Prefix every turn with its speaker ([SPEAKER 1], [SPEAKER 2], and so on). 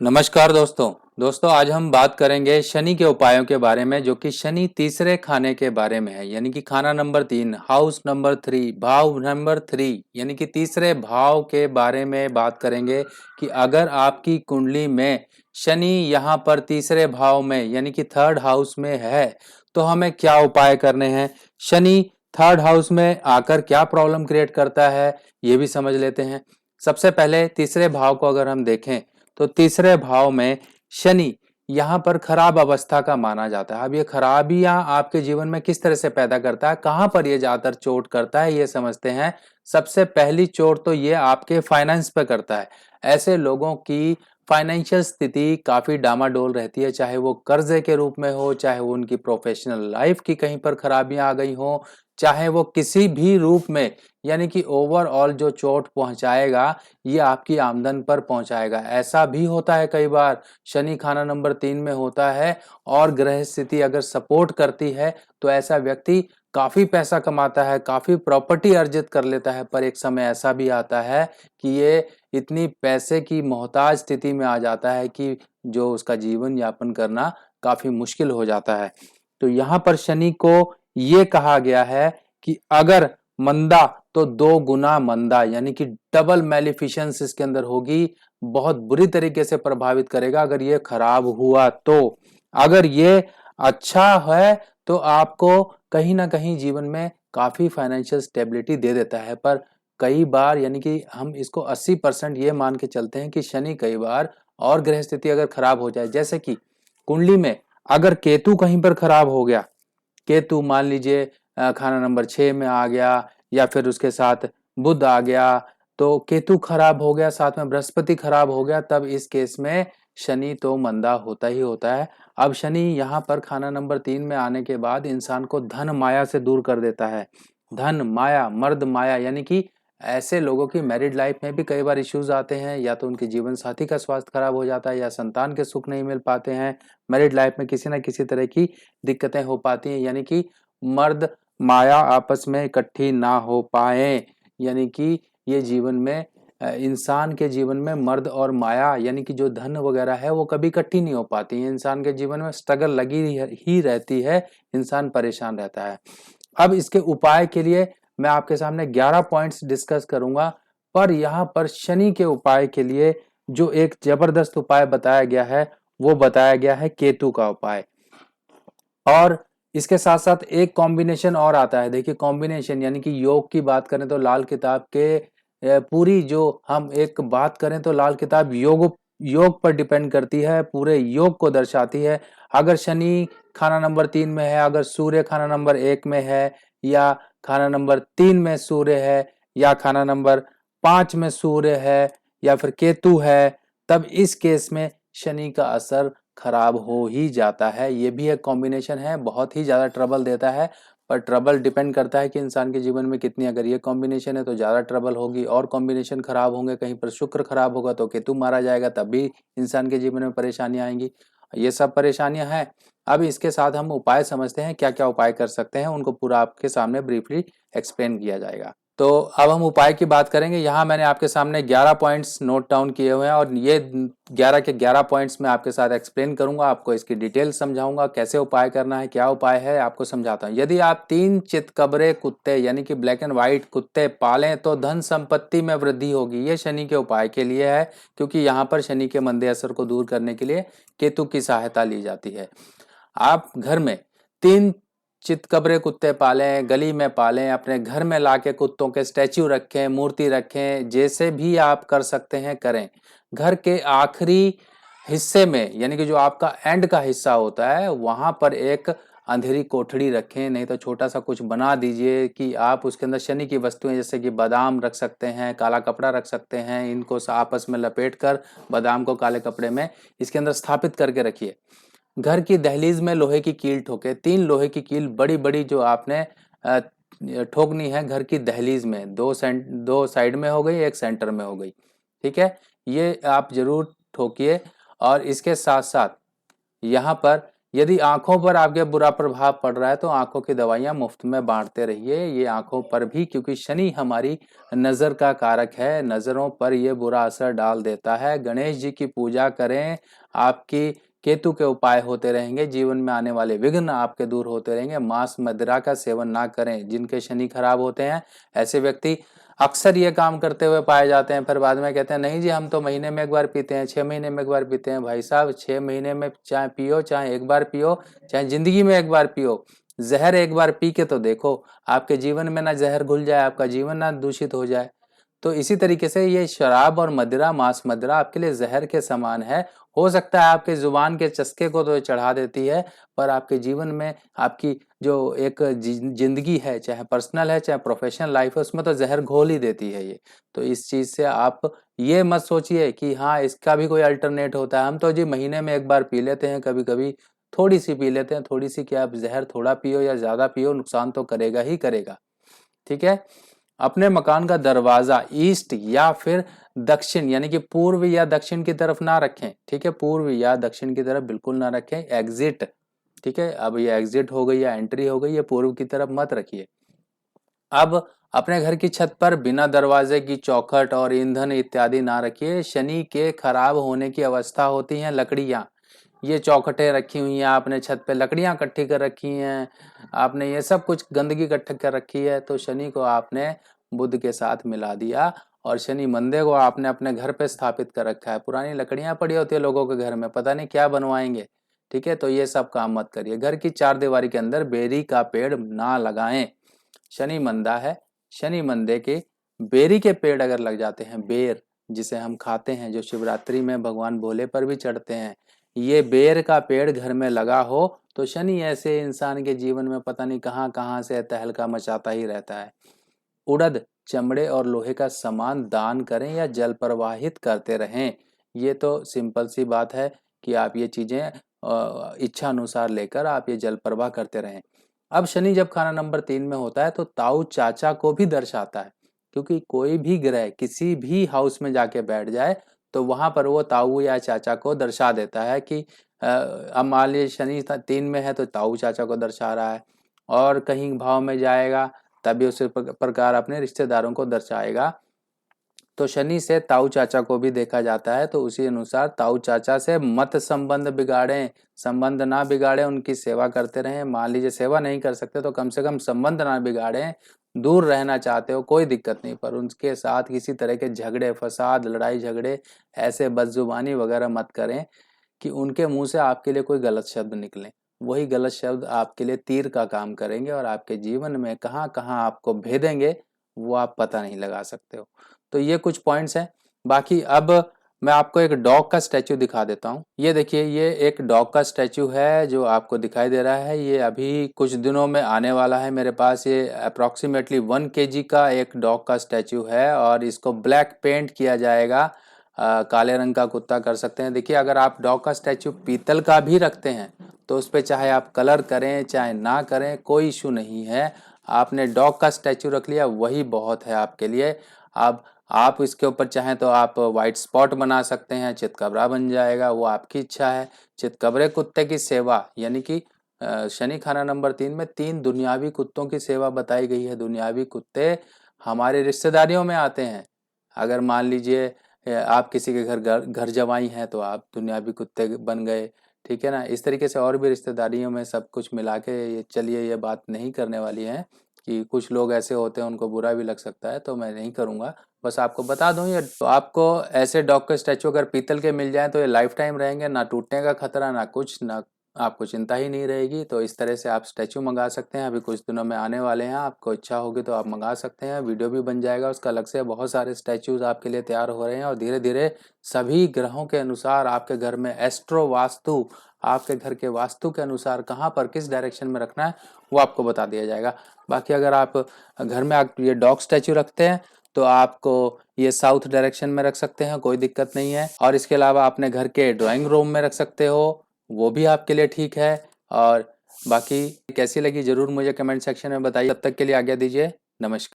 [SPEAKER 1] नमस्कार दोस्तों आज हम बात करेंगे शनि के उपायों के बारे में, जो कि शनि तीसरे खाने के बारे में है। यानी कि खाना नंबर 3, हाउस नंबर 3, भाव नंबर 3, यानी कि तीसरे भाव के बारे में बात करेंगे कि अगर आपकी कुंडली में शनि यहाँ पर तीसरे भाव में यानी कि थर्ड हाउस में है तो हमें क्या उपाय करने हैं। शनि थर्ड हाउस में आकर क्या प्रॉब्लम क्रिएट करता है ये भी समझ लेते हैं। सबसे पहले तीसरे भाव को अगर हम देखें तो तीसरे भाव में शनि यहाँ पर खराब अवस्था का माना जाता है। अब ये खराबियां आपके जीवन में किस तरह से पैदा करता है, कहां पर ये ज्यादातर चोट करता है, ये समझते हैं। सबसे पहली चोट तो ये आपके फाइनेंस पे करता है। ऐसे लोगों की फाइनेंशियल स्थिति काफी डामाडोल रहती है, चाहे वो कर्जे के रूप में हो, चाहे वो उनकी प्रोफेशनल लाइफ की कहीं पर खराबियां आ गई हो, चाहे वो किसी भी रूप में, यानी कि ओवरऑल जो चोट पहुंचाएगा ये आपकी आमदन पर पहुंचाएगा। ऐसा भी होता है कई बार शनि खाना नंबर 3 में होता है और ग्रह स्थिति अगर सपोर्ट करती है तो ऐसा व्यक्ति काफी पैसा कमाता है, काफी प्रॉपर्टी अर्जित कर लेता है। पर एक समय ऐसा भी आता है कि ये इतनी पैसे की मोहताज स्थिति में आ जाता है कि जो उसका जीवन यापन करना काफी मुश्किल हो जाता है। तो यहाँ पर शनि को ये कहा गया है कि अगर मंदा तो 2 गुना मंदा, यानी कि डबल मैलिफिशंस इसके अंदर होगी, बहुत बुरी तरीके से प्रभावित करेगा अगर ये खराब हुआ तो। अगर ये अच्छा है तो आपको कहीं ना कहीं जीवन में काफी फाइनेंशियल स्टेबिलिटी दे देता है। पर कई बार यानी कि हम इसको 80% ये मान के चलते हैं कि शनि कई बार और ग्रह स्थिति अगर खराब हो जाए, जैसे कि कुंडली में अगर केतु कहीं पर खराब हो गया, केतु मान लीजिए खाना नंबर 6 में आ गया, या फिर उसके साथ बुध आ गया, तो केतु खराब हो गया, साथ में बृहस्पति खराब हो गया, तब इस केस में शनि तो मंदा होता ही होता है। अब शनि यहाँ पर खाना नंबर 3 में आने के बाद इंसान को धन माया से दूर कर देता है। धन माया, मर्द माया, यानी कि ऐसे लोगों की मैरिड लाइफ में भी कई बार इश्यूज आते हैं, या तो उनके जीवन साथी का स्वास्थ्य खराब हो जाता है, या संतान के सुख नहीं मिल पाते हैं। मैरिड लाइफ में किसी ना किसी तरह की दिक्कतें हो पाती हैं, यानी कि मर्द माया आपस में इकट्ठी ना हो पाए। यानी कि ये जीवन में इंसान के जीवन में मर्द और माया यानी कि जो धन वगैरह है वो कभी इकट्ठी नहीं हो पाती है। इंसान के जीवन में स्ट्रगल लगी ही रहती है, इंसान परेशान रहता है। अब इसके उपाय के लिए मैं आपके सामने 11 पॉइंट्स डिस्कस करूंगा, पर यहाँ पर शनि के उपाय के लिए जो एक जबरदस्त उपाय बताया गया है वो बताया गया है केतु का उपाय। और इसके साथ साथ एक कॉम्बिनेशन और आता है। देखिए कॉम्बिनेशन यानी कि योग की बात करें तो लाल किताब के पूरी जो हम एक बात करें तो लाल किताब योग योग पर डिपेंड करती है, पूरे योग को दर्शाती है। अगर शनि खाना नंबर 3 में है, अगर सूर्य खाना नंबर 1 में है, या खाना नंबर 3 में सूर्य है, या खाना नंबर 5 में सूर्य है, या फिर केतु है, तब इस केस में शनि का असर खराब हो ही जाता है। ये भी एक कॉम्बिनेशन है, बहुत ही ज्यादा ट्रबल देता है। पर ट्रबल डिपेंड करता है कि इंसान के जीवन में कितनी, अगर ये कॉम्बिनेशन है तो ज्यादा ट्रबल होगी, और कॉम्बिनेशन खराब होंगे, कहीं पर शुक्र खराब होगा तो केतु मारा जाएगा, तब भी इंसान के जीवन में परेशानियां आएंगी। ये सब परेशानियां हैं। अब इसके साथ हम उपाय समझते हैं, क्या क्या उपाय कर सकते हैं, उनको पूरा आपके सामने ब्रीफली एक्सप्लेन किया जाएगा। तो अब हम उपाय की बात करेंगे। यहाँ मैंने आपके सामने 11 पॉइंट्स नोट डाउन किए हुए हैं, और ये 11 के 11 पॉइंट्स मैं आपके साथ एक्सप्लेन करूंगा, आपको इसकी डिटेल समझाऊंगा, कैसे उपाय करना है, क्या उपाय है, आपको समझाता हूँ। यदि आप 3 चितकबरे कुत्ते यानी कि ब्लैक एंड व्हाइट कुत्ते पालें तो धन संपत्ति में वृद्धि होगी। ये शनि के उपाय के लिए है, क्योंकि यहाँ पर शनि के मंदे असर को दूर करने के लिए केतु की सहायता ली जाती है। आप घर में 3 चितकबरे कुत्ते पालें, गली में पालें, अपने घर में लाके कुत्तों के स्टैच्यू रखें, मूर्ति रखें, जैसे भी आप कर सकते हैं करें। घर के आखिरी हिस्से में यानी कि जो आपका एंड का हिस्सा होता है वहां पर एक अंधेरी कोठड़ी रखें, नहीं तो छोटा सा कुछ बना दीजिए कि आप उसके अंदर शनि की वस्तुएं जैसे कि बादाम रख सकते हैं, काला कपड़ा रख सकते हैं, इनको आपस में लपेट कर बादाम को काले कपड़े में इसके अंदर स्थापित करके रखिए। घर की दहलीज में लोहे की कील ठोके, 3 लोहे की कील बड़ी बड़ी जो आपने ठोकनी है घर की दहलीज में, 2 साइड में हो गई, एक सेंटर में हो गई, ठीक है। ये आप जरूर ठोकिए। और इसके साथ साथ यहाँ पर यदि आंखों पर आपके बुरा प्रभाव पड़ रहा है तो आंखों की दवाइयां मुफ्त में बांटते रहिए, ये आंखों पर भी, क्योंकि शनि हमारी नजर का कारक है, नजरों पर ये बुरा असर डाल देता है। गणेश जी की पूजा करें, आपकी केतु के उपाय होते रहेंगे, जीवन में आने वाले विघ्न आपके दूर होते रहेंगे। मांस मदिरा का सेवन ना करें, जिनके शनि खराब होते हैं ऐसे व्यक्ति अक्सर ये काम करते हुए पाए जाते हैं, फिर बाद में कहते हैं नहीं जी हम तो महीने में एक बार पीते हैं, 6 महीने में एक बार पीते हैं। भाई साहब 6 महीने में चाहे पियो, चाहे एक बार पियो, चाहे जिंदगी में एक बार पियो, जहर एक बार पी के तो देखो, आपके जीवन में ना जहर घुल जाए, आपका जीवन ना दूषित हो जाए। तो इसी तरीके से ये शराब और मदिरा, मांस मदिरा आपके लिए जहर के समान है। हो सकता है आपके जुबान के चस्के को तो चढ़ा देती है, पर आपके जीवन में आपकी जो एक जिंदगी है, चाहे पर्सनल है चाहे प्रोफेशनल लाइफ है, उसमें तो जहर घोल ही देती है ये। तो इस चीज से आप ये मत सोचिए कि हाँ इसका भी कोई अल्टरनेट होता है, हम तो जी महीने में एक बार पी लेते हैं, कभी कभी थोड़ी सी पी लेते हैं। थोड़ी सी क्या, आप जहर थोड़ा पियो या ज्यादा पियो, नुकसान तो करेगा ही करेगा। ठीक है। अपने मकान का दरवाजा ईस्ट या फिर दक्षिण यानी कि पूर्व या दक्षिण की तरफ ना रखें। ठीक है, पूर्व या दक्षिण की तरफ बिल्कुल ना रखें। एग्जिट, ठीक है, अब ये एग्जिट हो गई या एंट्री हो गई, ये पूर्व की तरफ मत रखिए। अब अपने घर की छत पर बिना दरवाजे की चौखट और ईंधन इत्यादि ना रखिए। शनि के खराब होने की अवस्था होती है लकड़ियां, ये चौखटें रखी हुई हैं आपने छत पे, लकड़ियां इकट्ठी कर रखी हैं आपने, ये सब कुछ गंदगी इकट्ठी कर रखी है, तो शनि को आपने बुध के साथ मिला दिया और शनि मंदे को आपने अपने घर पे स्थापित कर रखा है। पुरानी लकड़ियां पड़ी होती है लोगों के घर में, पता नहीं क्या बनवाएंगे। ठीक है, तो ये सब काम मत करिए। घर की चार दीवारी के अंदर बेरी का पेड़ ना लगाएं, शनि मंदा है। शनि मंदे के बेरी के पेड़ अगर लग जाते हैं, बेर जिसे हम खाते हैं, जो शिवरात्रि में भगवान भोले पर भी चढ़ते हैं, ये बेर का पेड़ घर में लगा हो तो शनि ऐसे इंसान के जीवन में पता नहीं कहां कहां से तहलका मचाता ही रहता है। उड़द, चमड़े और लोहे का सामान दान करें या जल प्रवाहित करते रहें। ये तो सिंपल सी बात है कि आप ये चीजें इच्छा अनुसार लेकर आप ये जल प्रवाह करते रहें। अब शनि जब खाना नंबर 3 में होता है तो ताऊ चाचा को भी दर्शाता है, क्योंकि कोई भी ग्रह किसी भी हाउस में जाके बैठ जाए तो वहां पर वो ताऊ या चाचा को दर्शा देता है कि अब मान लीजिए शनि 3 में है तो ताऊ चाचा को दर्शा रहा है, और कहीं भाव में जाएगा तभी उसी प्रकार अपने रिश्तेदारों को दर्शाएगा। तो शनि से ताऊ चाचा को भी देखा जाता है, तो उसी अनुसार ताऊ चाचा से मत संबंध बिगाड़ें, संबंध ना बिगाड़ें, उनकी सेवा करते रहें। मान लीजिए सेवा नहीं कर सकते तो कम से कम संबंध ना बिगाड़ें। दूर रहना चाहते हो कोई दिक्कत नहीं, पर उनके साथ किसी तरह के झगड़े फसाद, लड़ाई झगड़े, ऐसे बदजुबानी वगैरह मत करें कि उनके मुंह से आपके लिए कोई गलत शब्द निकले। वही गलत शब्द आपके लिए तीर का काम करेंगे और आपके जीवन में कहाँ कहाँ आपको भेदेंगे वो आप पता नहीं लगा सकते हो। तो ये कुछ पॉइंट्स हैं। बाकी अब मैं आपको एक डॉग का स्टैचू दिखा देता हूँ। ये देखिए, ये एक डॉग का स्टैचू है जो आपको दिखाई दे रहा है। ये अभी कुछ दिनों में आने वाला है मेरे पास। ये अप्रोक्सीमेटली 1 kg का एक डॉग का स्टैचू है और इसको ब्लैक पेंट किया जाएगा। काले रंग का कुत्ता कर सकते हैं। देखिए, अगर आप डॉग का स्टैचू पीतल का भी रखते हैं तो उस पर चाहे आप कलर करें चाहे ना करें कोई इशू नहीं है। आपने डॉग का स्टैचू रख लिया वही बहुत है आपके लिए। अब आप इसके ऊपर चाहें तो आप वाइट स्पॉट बना सकते हैं, चितकबरा बन जाएगा, वो आपकी इच्छा है। चितकबरे कुत्ते की सेवा यानी कि शनि खाना नंबर 3 में 3 दुनियावी कुत्तों की सेवा बताई गई है। दुनियावी कुत्ते हमारे रिश्तेदारियों में आते हैं। अगर मान लीजिए आप किसी के घर जवाई हैं तो आप दुनियावी कुत्ते बन गए। ठीक है ना, इस तरीके से और भी रिश्तेदारियों में सब कुछ मिला के ये, चलिए ये बात नहीं करने वाली है कि कुछ लोग ऐसे होते हैं उनको बुरा भी लग सकता है, तो मैं नहीं करूँगा। बस आपको बता दूं, ये तो आपको ऐसे डॉग के स्टैचू अगर पीतल के मिल जाए तो ये लाइफ टाइम रहेंगे, ना टूटने का खतरा ना कुछ, ना आपको चिंता ही नहीं रहेगी। तो इस तरह से आप स्टैचू मंगा सकते हैं, अभी कुछ दिनों में आने वाले हैं। आपको इच्छा होगी तो आप मंगा सकते हैं, वीडियो भी बन जाएगा उसका अलग से। बहुत सारे स्टैचूज आपके लिए तैयार हो रहे हैं और धीरे धीरे सभी ग्रहों के अनुसार आपके घर में एस्ट्रो वास्तु, आपके घर के वास्तु के अनुसार कहाँ पर किस डायरेक्शन में रखना है वो आपको बता दिया जाएगा। बाकी अगर आप घर में आप ये डॉग स्टैचू रखते हैं तो आपको ये साउथ डायरेक्शन में रख सकते हैं, कोई दिक्कत नहीं है। और इसके अलावा अपने घर के ड्राइंग रूम में रख सकते हो, वो भी आपके लिए ठीक है। और बाकी कैसी लगी जरूर मुझे कमेंट सेक्शन में बताइए। तब तक के लिए आज्ञा दीजिए, नमस्कार।